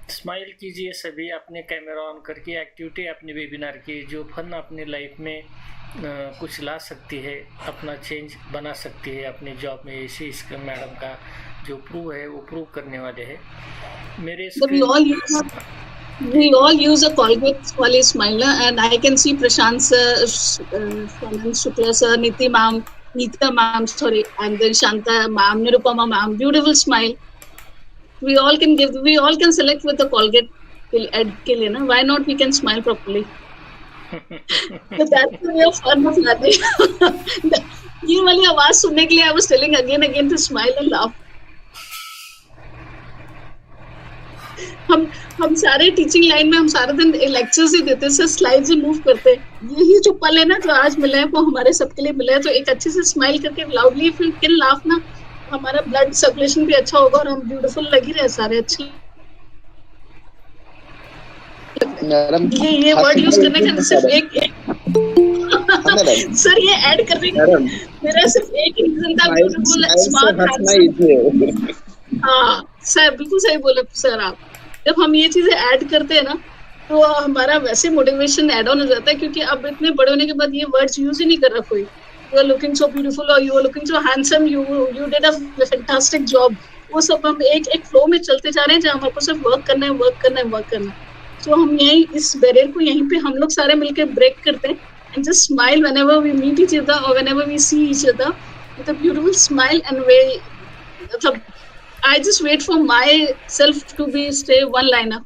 स्माइल कीजिए. सभी अपने कैमरा ऑन करके एक्टिविटी अपने वेबिनार की जो फन अपने लाइफ में कुछ ला सकती है, अपना चेंज बना सकती है अपने जॉब में. ऐसे इसका मैडम का जो प्रूव है वो प्रूव करने वाले हैं. मेरे we all use a Colgate Swally Smiler, and I can see Prashant sir, Swanan Shukla sir, Neeta ma'am, sorry, and then Shanta ma'am, Nirupama ma'am, beautiful smile. We all can select with the Colgate ke liye na. Why not we can smile properly? So that's the way of fun of learning. ये वाली आवाज सुनने के लिए I was telling again to smile and laugh. हम सारे teaching line में हम सारे दिन लेक्चर्स ही देते हैं, स्लाइड्स ही मूव करते हैं. यही जो पल है ना जो आज मिला है वो हमारे सबके लिए मिला है. तो एक अच्छे से स्माइल करके loudly if you can laugh ना, हमारा ब्लड सर्कुलेशन भी अच्छा होगा और हम ब्यूटीफुल लग ही रहे सारे अच्छे. ये वर्ड यूज करने का सिर्फ एक सर ये ऐड करने का मेरा सिर्फ एक रीजन था, ब्यूटीफुल स्मार्ट. हाँ सर बिल्कुल सही बोले सर आप. जब हम ये चीजें ऐड करते हैं ना तो हमारा वैसे मोटिवेशन ऐड ऑन हो जाता है, क्योंकि अब इतने बड़े होने के बाद ये वर्ड्स यूज ही नहीं कर रहा कोई. You are looking so beautiful और you are looking so handsome, you did a fantastic job. वो सब हम एक फ्लो में चलते जा रहे हैं जहाँ हमारे को सिर्फ वर्क करना है. सो हम यही इस बैरियर को यहीं पे हम लोग सारे मिलकर ब्रेक करते हैं and just smile whenever we meet each other और whenever we see each other with a beautiful smile and way. मतलब I just wait for myself to stay one liner.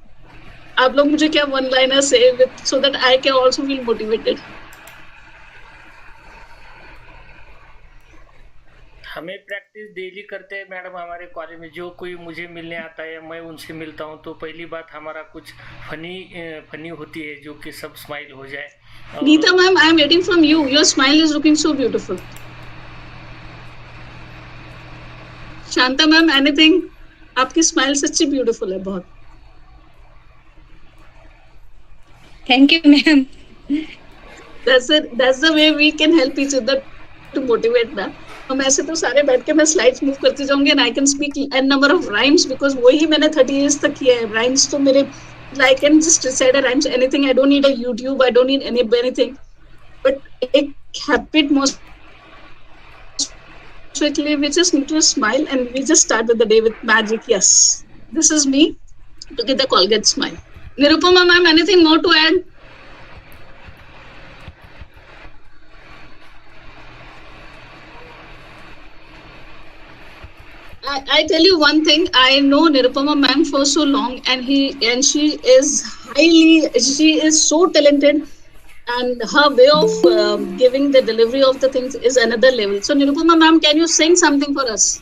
आप लोग मुझे क्या one liner say with so that I can also feel motivated. हमें practice daily करते हैं madam हमारे college में। जो कोई मुझे मिलने आता है मैं उनसे मिलता हूँ तो पहली बात हमारा कुछ फनी होती है जो कि सब स्माइल हो जाए। Neeta ma'am, I am waiting from you. Your smile is looking so beautiful. Shanta ma'am, anything? आपकी स्माइल सच्ची ब्यूटीफुल है बहुत। Thank you, ma'am. That's the way we can help each other to motivate ना। हम ऐसे तो सारे बैठ के मैं स्लाइड्स मूव करती जाऊंगी and I can speak n number of rhymes because वही मैंने 30 years तक किया है। Rhymes तो मेरे I can just recite a rhymes anything. I don't need a YouTube. I don't need anything. But एक habit most strictly we just need to smile and we just start with the day with magic. Yes, this is me to get the Colgate smile. Nirupama ma'am, anything more to add? I tell you one thing. I know Nirupama ma'am for so long, and she is so talented, and her way of giving the delivery of the things is another level. So Nirupama ma'am, can you sing something for us?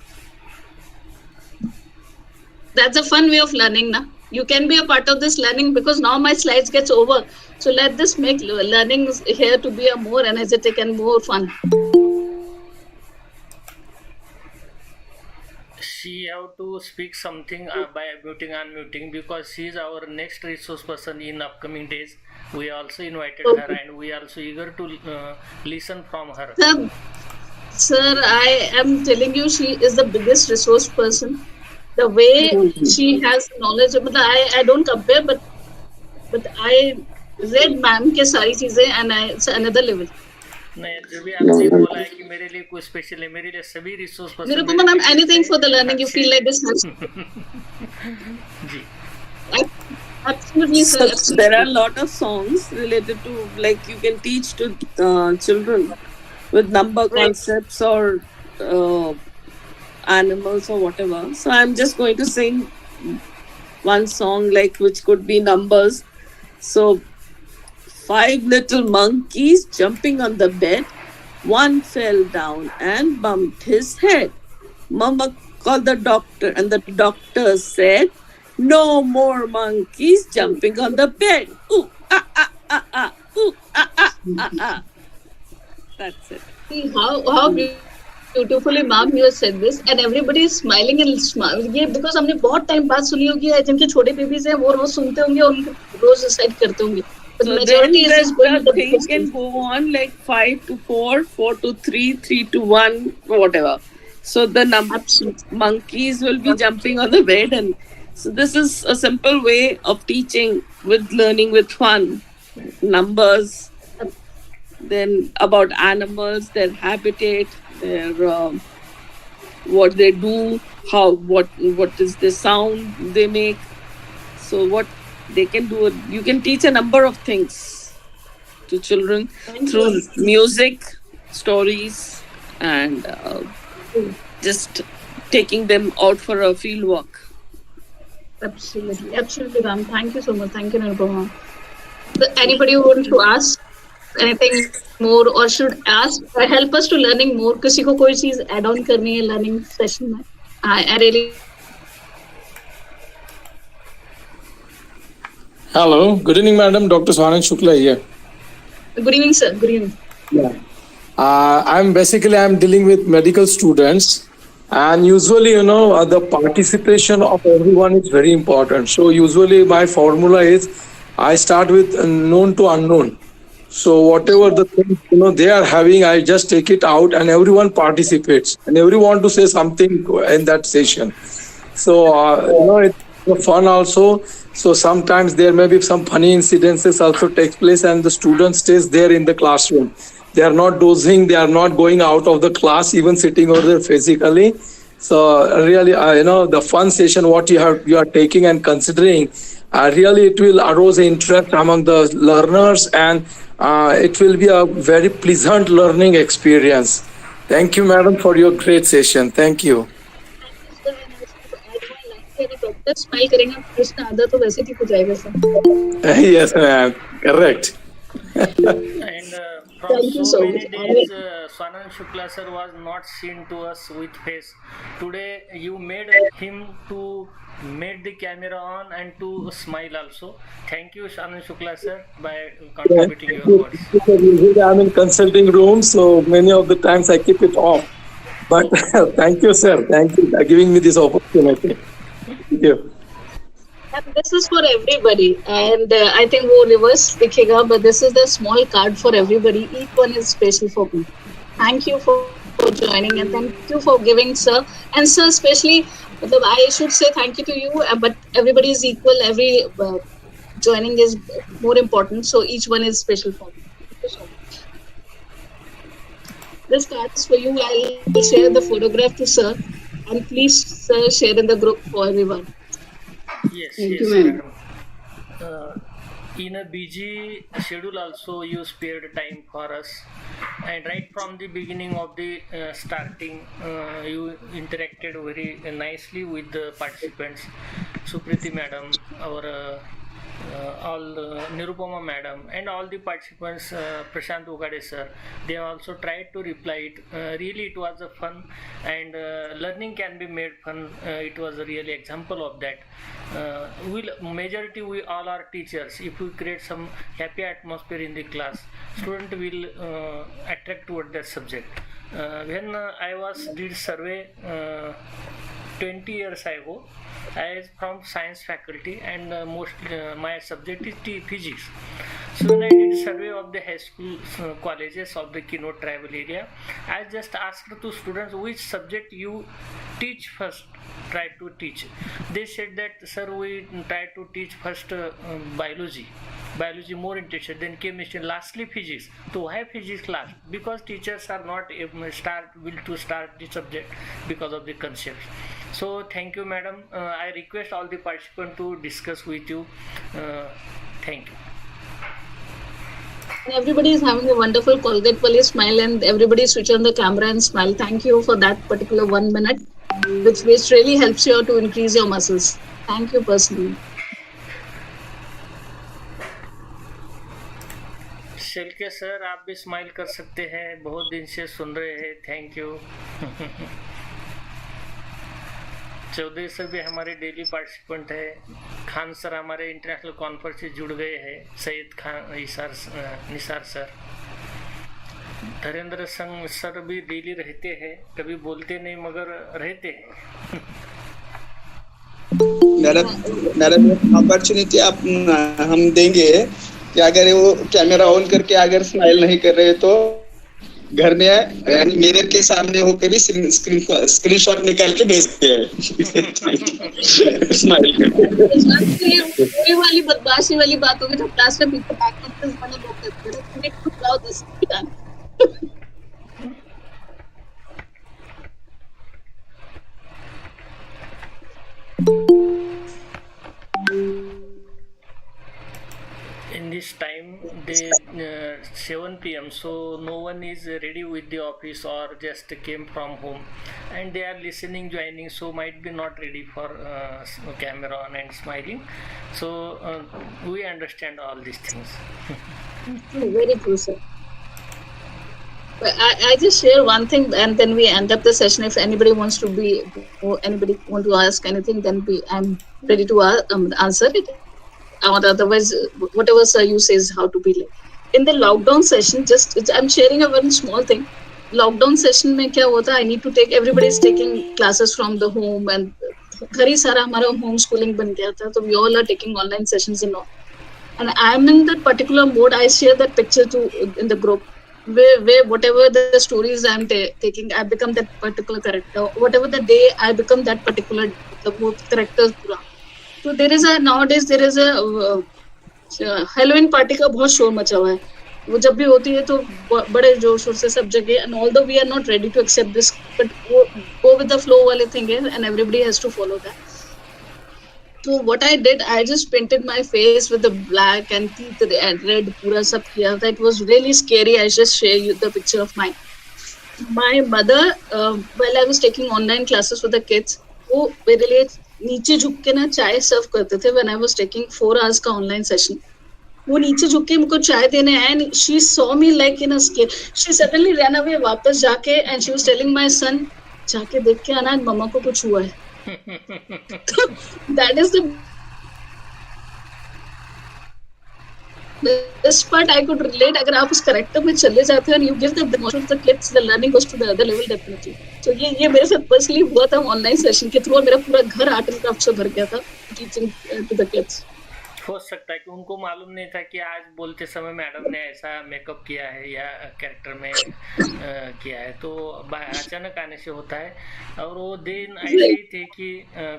That's a fun way of learning, na? You can be a part of this learning because now my slides gets over. So let this make learning here to be a more energetic and more fun. She have to speak something by muting and unmuting because she is our next resource person in upcoming days. We also invited her and we are also eager to listen from her. Sir, I am telling you, she is the biggest resource person. The way she has knowledge, I don't compare, but I read ma'am के सारी चीजें and it's another level. नहीं, जो भी आपने बोला है कि मेरे लिए कोई स्पेशल है, मेरे लिए सभी resource person. Nirupama ma'am, anything for the learning you feel like this has. जी। Absolutely, sir. So there are a lot of songs related to, like, you can teach to children with number concepts or animals or whatever. So I'm just going to sing one song, like, which could be numbers. So 5 little monkeys jumping on the bed. One fell down and bumped his head. Mama called the doctor, and the doctor said, "No more monkeys jumping on the bed." Ooh, ah, ah, ah, ah. Ooh, ah, ah, ah, ah. That's it. See how beautifully ma'am you said this, and everybody is smiling and smiling. ये because हमने बहुत time बाद सुनी होगी, जिनके छोटे babies हैं वो रोज सुनते होंगे और उनको रोज recite करते होंगे. But So majority then is going the to thing can go on like 5 to 4, 4 to 3, 3 to 1, whatever. So the monkeys will be jumping on the bed, and so this is a simple way of teaching with learning with fun. Numbers, then about animals, their habitat, their what they do, what is the sound they make. So what they can do, you can teach a number of things to children through music, stories, and just taking them out for a field walk. Absolutely, ma'am. Thank you so much. Thank you, Nirupama. Anybody who wants to ask anything more or should ask or help us to learning more, किसी को कोई चीज add on करनी है learning session में, I really. Hello, good evening, madam. Dr. Swanand Shukla here. Good evening, sir. Good evening. Yeah. I'm dealing with medical students, and usually, the participation of everyone is very important. So usually my formula is I start with known to unknown. So whatever the things, they are having, I just take it out and everyone participates and everyone to say something in that session. So, it's fun also. So sometimes there may be some funny incidences also takes place and the student stays there in the classroom. They are not dozing. They are not going out of the class, even sitting over there physically. So really, the fun session, what you are taking and considering, really it will arouse interest among the learners and it will be a very pleasant learning experience. Thank you, madam, for your great session. Thank you. Smile करेंगे कृष्ण आधा तो वैसे ठीक हो जाएगा sir. Yes, ma'am. Correct. And From Thank you so so many much. days, Swanand Shukla sir was not seen to us with face. Today you made him to made the camera on and to smile also. Thank you, Swanand Shukla sir, by Yeah, contributing your words. usually I'm in consulting room, so many of the times I keep it off. But thank you, sir. Thank you for giving me this opportunity. Thank you. And this is for everybody. And I think वो reverse दिखेगा, but this is the small card for everybody. Each one is special for me. Thank you for joining and thank you for giving, sir. And sir, especially, I should say thank you to you, but everybody is equal. Every joining is more important. So each one is special for me. Thank you so much. This card is for you. I'll share the photograph to sir. And please, sir, share in the group for everyone. Yes, Thank you, yes, ma'am. madam. Uh, in a busy schedule also you spared time for us, and right from the beginning of the starting you interacted very nicely with the participants. Supriti madam, our all Nirupama madam, and all the participants, Prashant Ugade sir, they also tried to reply it. Really it was a fun, and learning can be made fun. It was a really example of that. We all are teachers. If we create some happy atmosphere in the class, student will attract toward that subject. When I was did survey 20 years ago, I is from science faculty, and my subject is physics. So when I did survey of the high school colleges of the keynote tribal area, I just asked to students which subject you teach first, try to teach. They said that, sir, we try to teach first biology more interested, then chemistry, lastly physics. So why physics last? Because teachers are not will to start the subject because of the concepts. So thank you, madam. I request all the participants to discuss with you. Thank you. And everybody is having a wonderful Colgate Police smile, and everybody switch on the camera and smile. Thank you for that particular 1 minute, which really helps you to increase your muscles. Thank you personally. Shelke sir, आप भी smile कर सकते हैं, बहुत दिन से सुन रहे हैं. Thank you. चौधरी सर भी हमारे डेली पार्टिसिपेंट है. खान सर हमारे इंटरनेशनल कॉन्फ्रेंस से जुड़ गए हैं. सैयद खान निसार सर, धीरेन्द्र संघ सर भी डेली रहते हैं, कभी बोलते नहीं मगर रहते हैं. मैडम अपॉर्चुनिटी आप हम देंगे कि अगर वो कैमरा ऑन करके अगर स्माइल नहीं कर रहे तो घर में मिरर के सामने होकर भी स्क्रीनशॉट निकाल के भेजते हैं. स्माइल ये वाली बदमाशी वाली बात होगी तो क्लास में पीछे बैक वाले लोग करते हैं. In this time, they 7 p.m. So no one is ready with the office or just came from home, and they are listening, joining. So might be not ready for camera on and smiling. So we understand all these things. Very true, sir. But I just share one thing, and then we end up the session. If anybody wants to anybody want to ask anything, then I'm ready to answer it. Or otherwise, whatever sir you says how to be like. In the lockdown session, I'm sharing a very small thing. Lockdown session में क्या होता है? I need to take, everybody is taking classes from the home, and घर ही सारा हमारा home schooling बन गया था. So we all are taking online sessions and all. And I'm in that particular mode. I share that picture in the group. Where whatever the stories I'm taking, I become that particular character. Whatever the day, I become that particular character. So nowadays there is a Halloween party का बहुत शोर मचा हुआ है. वो जब भी होती है तो बड़े जोर शोर से सब जगह. And although we are not ready to accept this, but go with the flow वाले thing है, and everybody has to follow that. So what I did, I just painted my face with the black and teeth and red, pura sab kiya. That was really scary. I just share you the picture of mine. My mother, while I was taking online classes with the kids, वो मेरे लिए नीचे झुक के ना चाय सर्व करते थे when I was taking 4 hours का online session. वो नीचे झुक के मुझको चाय देने आए and she saw me like in a square. She suddenly ran away वापस जाके and she was telling my son, जाके देख के आना मम्मा को कुछ हुआ है. That is the this part I could relate. अगर आप उस करेक्टर में चले जाते हैं and you give the most of the kids, the learning goes to the other level definitely. So ये मेरे साथ पर्सनली हुआ था ऑनलाइन सेशन के थ्रू और मेरा पूरा घर आर्ट एंड क्राफ्ट से भर गया था टीचिंग टू द किड्स. हो सकता है कि उनको मालूम नहीं था कि आज बोलते समय मैडम ने ऐसा मेकअप किया है या कैरेक्टर में किया है, तो अचानक आने से होता है. और वो दिन ऐसे ही थे कि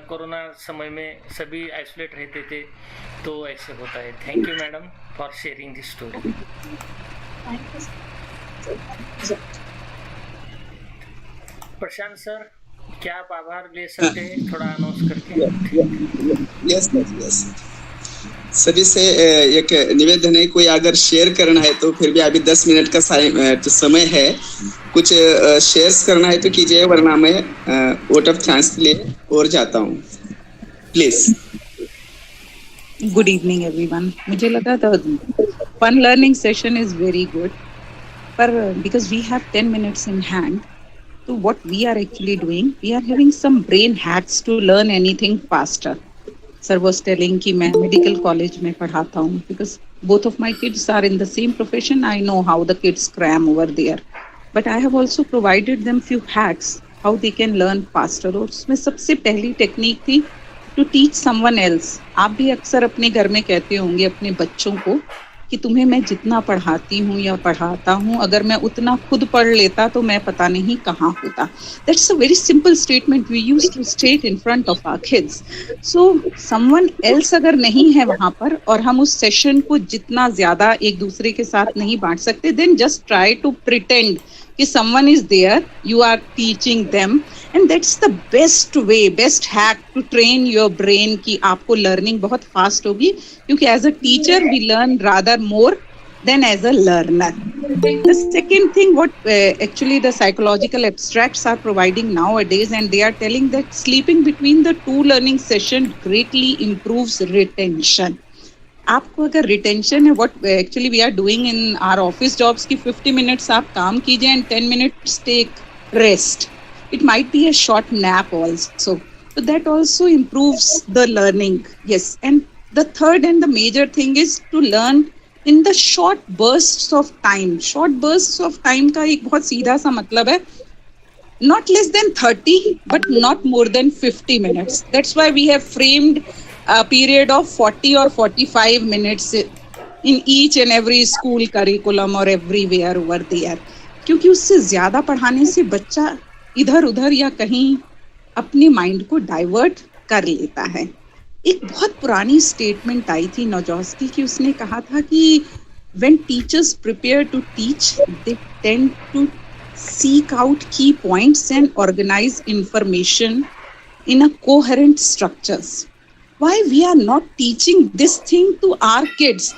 कोरोना समय में सभी आइसोलेट रहते थे, तो ऐसे होता है. Thank you madam for sharing this story. Prashant sir, क्या आप आभार ले सकते हैं थोड़ा अनाउंस करके? यस. सभी से एक निवेदन है, कोई अगर शेयर करना है तो फिर भी अभी 10 मिनट का समय है, कुछ शेयर्स करना है तो कीजिए, वरना मैं वोट ऑफ थैंक्स के लिए और जाता हूँ. प्लीज. Good evening everyone. मुझे लगा था fun learning session is very good, पर because we have 10 minutes in hand, so what we are actually doing, we are having some brain hacks to learn anything faster. Sir was telling कि मैं medical college में पढ़ाता हूँ, because both of my kids are in the same profession. I know how the kids cram over there, but I have also provided them few hacks how they can learn faster. और उसमें सबसे पहली technique थी to teach someone else. आप भी अक्सर अपने घर में कहते होंगे अपने बच्चों को कि तुम्हें मैं जितना पढ़ाती हूँ या पढ़ाता हूँ, अगर मैं उतना खुद पढ़ लेता तो मैं पता नहीं कहाँ होता. That's a very simple statement we used to state in front of our kids. So someone else अगर नहीं है वहाँ पर और हम उस सेशन को जितना ज्यादा एक दूसरे के साथ नहीं बांट सकते, then just try to pretend कि someone is there, you are teaching them, and that's the best way, best hack to train your brain कि आपको learning बहुत fast होगी, क्योंकि as a teacher we learn rather more than as a learner. The second thing what actually the psychological abstracts are providing nowadays, and they are telling that sleeping between the two learning session greatly improves retention. आपको अगर retention है, what actually we are doing in our office jobs की 50 minutes आप काम कीजिए and 10 minutes take rest. It might be a short nap also, so that also improves the learning. Yes, and the third and the major thing is to learn in the short bursts of time. Short bursts of time का एक बहुत सीधा सा मतलब है not less than 30 but not more than 50 minutes. That's why we have framed a period of 40 or 45 minutes in each and every school curriculum or everywhere over there. क्योंकि उससे ज्यादा पढ़ाने से बच्चा इधर उधर या कहीं अपने माइंड को डाइवर्ट कर लेता है. एक बहुत पुरानी स्टेटमेंट आई थी नौजोस्की की, उसने कहा था कि when teachers prepare to teach, they tend to seek out key points and organize information in a coherent structures. Why we are not teaching this thing to our kids?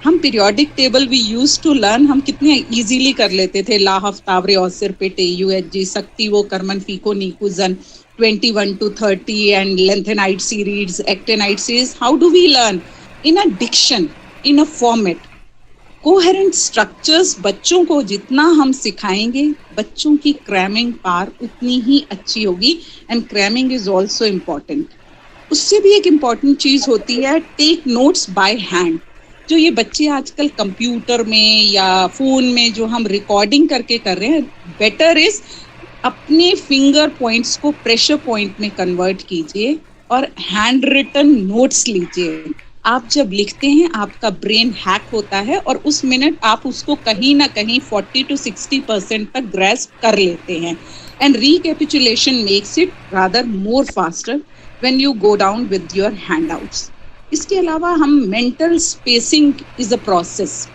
हम periodic table we use to learn, हम कितने easily कर लेते थे. ला हफ्तावरे औसर पेटे UHG सक्ति वो Karman फीको Neeku जन 21 to 30 and lengthenite series, actinide series. How do we learn? In a diction, in a format. Coherent structures बच्चों को जितना हम सिखाएंगे, बच्चों की क्रैमिंग पार उतनी ही अच्छी होगी. And cramming is also important. उससे भी एक इम्पॉर्टेंट चीज होती है टेक नोट्स बाय हैंड. जो ये बच्चे आजकल कंप्यूटर में या फोन में जो हम रिकॉर्डिंग करके कर रहे हैं, बेटर इज अपने फिंगर पॉइंट्स को प्रेशर पॉइंट में कन्वर्ट कीजिए और हैंड रिटन नोट्स लीजिए. आप जब लिखते हैं आपका ब्रेन हैक होता है और उस मिनट आप उसको कहीं ना कहीं 40 to 60% तक ग्रैस्प कर लेते हैं. And recapitulation makes it rather more faster when you go down with your handouts. इसके अलावा हम mental spacing is a process,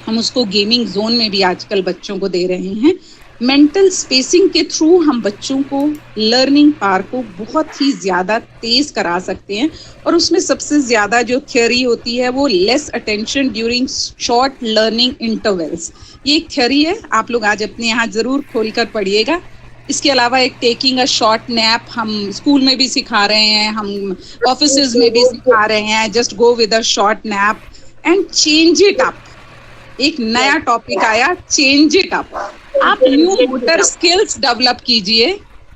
हम उसको गेमिंग जोन में भी आजकल बच्चों को दे रहे हैं. मेंटल स्पेसिंग के थ्रू हम बच्चों को लर्निंग पार को बहुत ही ज्यादा तेज करा सकते हैं. और उसमें सबसे ज्यादा जो थ्योरी होती है वो less attention during short learning intervals. ये एक थ्योरी है, आप लोग आज अपने यहाँ जरूर खोलकर पढ़िएगा. इसके अलावा एक टेकिंग अ शॉर्ट नैप हम स्कूल में भी सिखा रहे हैं, हम ऑफिसेज में भी सिखा रहे हैं. Just go with a short nap and change it up. एक नया टॉपिक आया, चेंज इट अप. आप न्यू मोटर स्किल्स डेवलप कीजिए.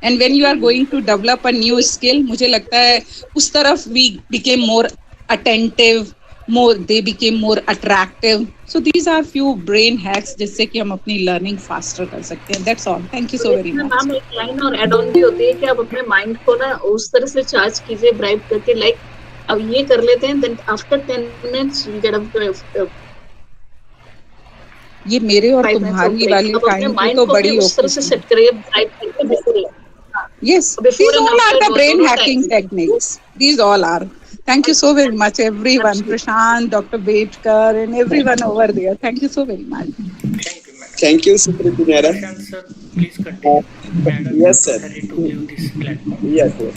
And when you are going to develop a new skill, मुझे लगता है उस तरफ we became more attentive, more they became more attractive. So these are few brain hacks जिससे कि हम अपनी learning faster कर सकते हैं. That's all. Thank you so very much. Ma'am एक लाइन और एड ऑन भी होती है कि आप अपने माइंड को ना उस तरह से चार्ज कीजिए, ब्राइब करके, लाइक अब ये कर लेते हैं, then after 10 minutes you get up. ये मेरे और तुम्हारी वाली टाइम की तो बड़ी उस तरह से सेट करिए, ब्राइब करके. Yes, these all are the brain hacking techniques. These all are. Thank you so very much, everyone. Prashant, Dr. Betkar, and everyone over there. Thank you so very much. Thank you, Supriti Madam. Sir, please continue. Madam, Yes, sir. ready to give this platform. Yes, sir.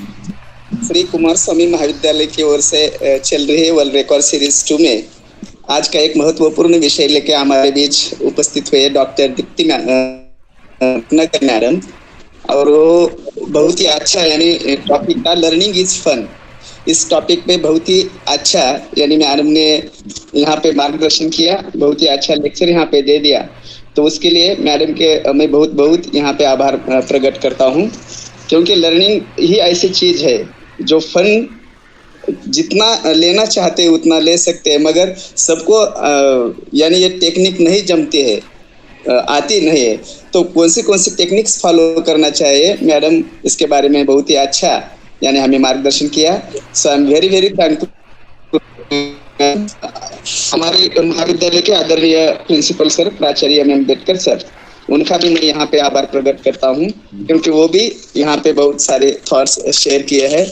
Shri Kumaraswamy महाविद्यालय की ओर से चल रही world record series 2 में आज का एक महत्वपूर्ण विषय लेके हमारे बीच उपस्थित हुए डॉक्टर दीप्ति भटनागर मैडम, और वो बहुत ही अच्छा यानी टॉपिक था लर्निंग इज फन. इस टॉपिक पे बहुत ही अच्छा यानी मैडम ने यहाँ पे मार्गदर्शन किया, बहुत ही अच्छा लेक्चर यहाँ पे दे दिया. तो उसके लिए मैडम के मैं बहुत बहुत यहाँ पे आभार प्रकट करता हूँ, क्योंकि लर्निंग ही ऐसी चीज है जो फन जितना लेना चाहते हैं उतना ले सकते हैं, मगर सबको यानी ये टेक्निक नहीं जमती है, आती नहीं है. तो कौन सी टेक्निक्स फॉलो करना चाहिए, मैडम इसके बारे में बहुत ही अच्छा यानी हमें मार्गदर्शन किया. So I am very very thankful. हमारे महाविद्यालय के आदरणीय प्रिंसिपल सर प्राचार्य एम बेटकर सर, उनका भी मैं यहाँ पे आभार प्रकट करता हूँ, क्योंकि वो भी यहाँ पे बहुत सारे थॉट्स शेयर किए हैं.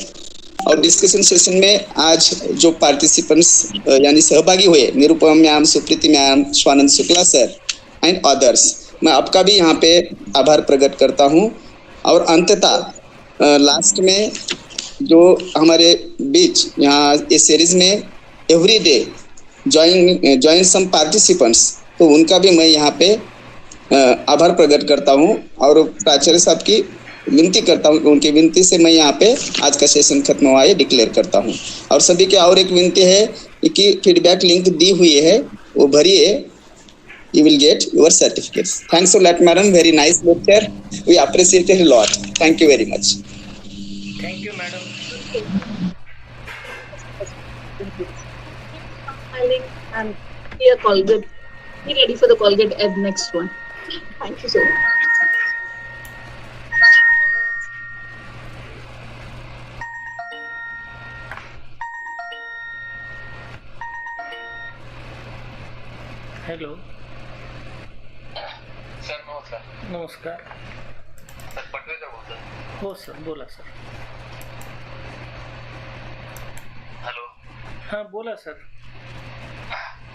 और डिस्कशन सेशन में आज जो पार्टिसिपेंट्स यानी सहभागी हुए, Nirupam ma'am, Supriti ma'am, Swanand Shukla sir and others, मैं आपका भी यहाँ पे आभार प्रकट करता हूँ. और अंततः लास्ट में जो हमारे बीच यहाँ इस सीरीज में every day join some participants, तो उनका भी मैं यहाँ पे आभार प्रकट करता हूँ. और प्राचार्य साहब की विनती करता हूँ, उनकी विनती से मैं यहाँ पे आज का सेशन खत्म हुआ है डिक्लेयर करता हूँ. और सभी की और एक विनती है कि फीडबैक लिंक दी हुई है वो भरिए, you will get your certificates. Thanks a lot, madam. Very nice lecture. We appreciate it a lot. Thank you very much. Thank you, madam. And here Colgate. Be ready for the Colgate Ed next one. Thank you so much. Hello. Sir नमस्कार. नमस्कार. Sir Patwekar बोलतोय. हो sir, बोला sir. Hello. हां बोला sir.